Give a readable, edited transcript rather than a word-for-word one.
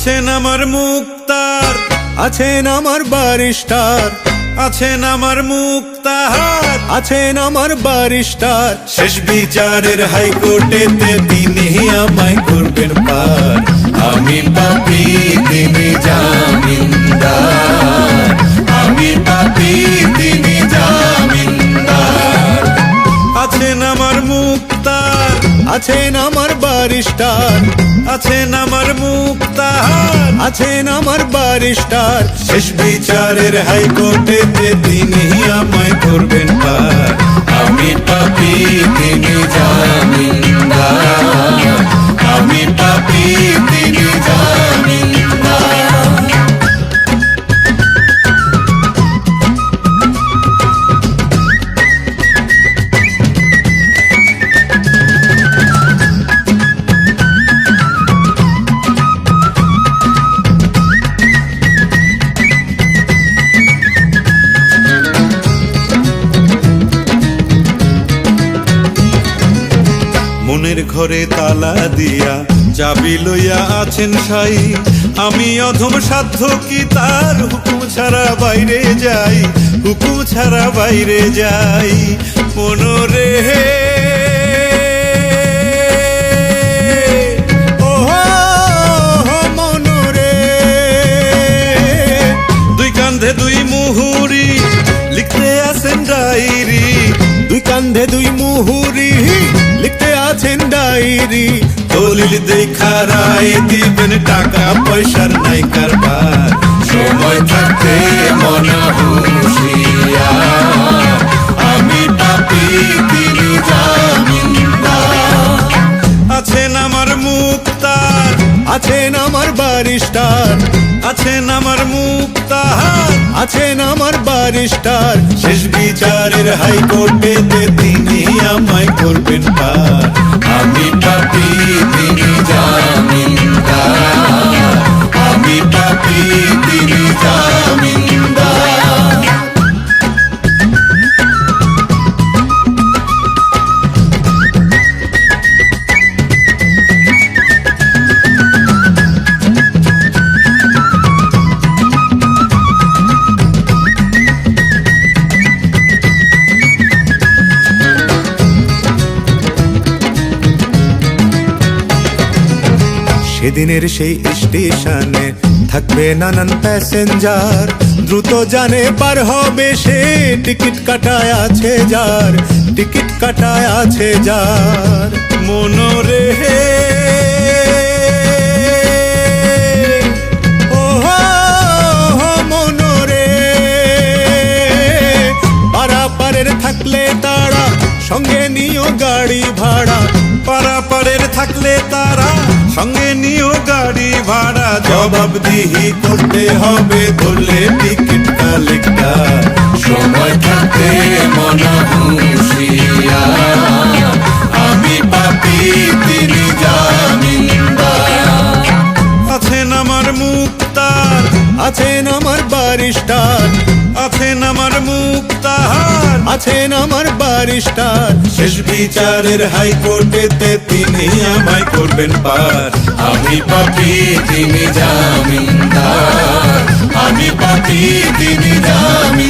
আছেন আমার মুক্তার, আছেন আমার ব্যারিস্টার, আছেন আমার মুক্তার, আছেন আমার ব্যারিস্টার। শেষ বিচারের হাইকোর্টেতে তিনি আমায় করবেন পার। আমি পাপী তিনি জামিনদার, আমি পাপী তিনি জামিনদার। আছেন আমার মুক্তার, আছেন আমার ব্যারিস্টার, আছেন আমার মুক্তার, আছেন আমার ব্যারিস্টার। শেষ বিচারের হাইকোর্টেতে তিনি আমায় করবেন পার। আমি পাপী তিনি জামিনদার, আমি পাপী তিনি জামিনদার। মনের ঘরে তালা দিয়া চাবি লইয়া আছেন সাই। আমি অধম সাধ্য কি তার হুকুম ছাড়া বাইরে যাই, হুকুম ছাড়া বাইরে যাই। মনরে মনরে দুই কান্ধে দুই মুহুরি লিখতে আছেন ডায়েরি, দুই কান্ধে দুই মুহুরি লিখতে আছেন ডায়েরি। দলিল দেখা রায় দিবেন, টাকা পয়সার নাই কারবার। সময় থাকতে মনা হুঁশিয়ার, আমি পাপী তিনি জামিনদার। আছেন আমার মুক্তার, আছেন আমার ব্যারিস্টার, আছেন আমার মুক্তার, আছেন আমার ব্যারিস্টার। শেষ বিচারের হাইকোর্টেতে তিনি আমায় করবেন পার। আমি পাপী তিনি জামিনদার, আমি পাপী তিনি জামিনদার। সেদিনের সেই স্টেশনে থাকবে নানান প্যাসেঞ্জার, দ্রুত জানে পার হবে সে। টিকিট কাটায় আছে যার, টিকিট কাটায় আছে যার। মনরে মনরে পারাপারের থাকলে তারা সঙ্গে নিও গাড়ি ভাড়া, পারাপারের থাকলে তারা সঙ্গে নিও গাড়ি ভাড়া। জবাবদিহি করতে হবে ধরলে টিকিট কালেক্টর। সময় থাকতে মনা হুঁশিয়ার, আমি পাপী তিনি জামিনদার। আছেন আমার মুক্তার, আছেন আমার ব্যারিস্টার, আছেন আমার মুক্তার, আছেন আমার ব্যারিস্টার। শেষ বিচারের হাইকোর্টেতে তিনি আমায় করবেন পার। আমি পাপী তিনি জামিনদার, আমি পাপী তিনি জামিনদার।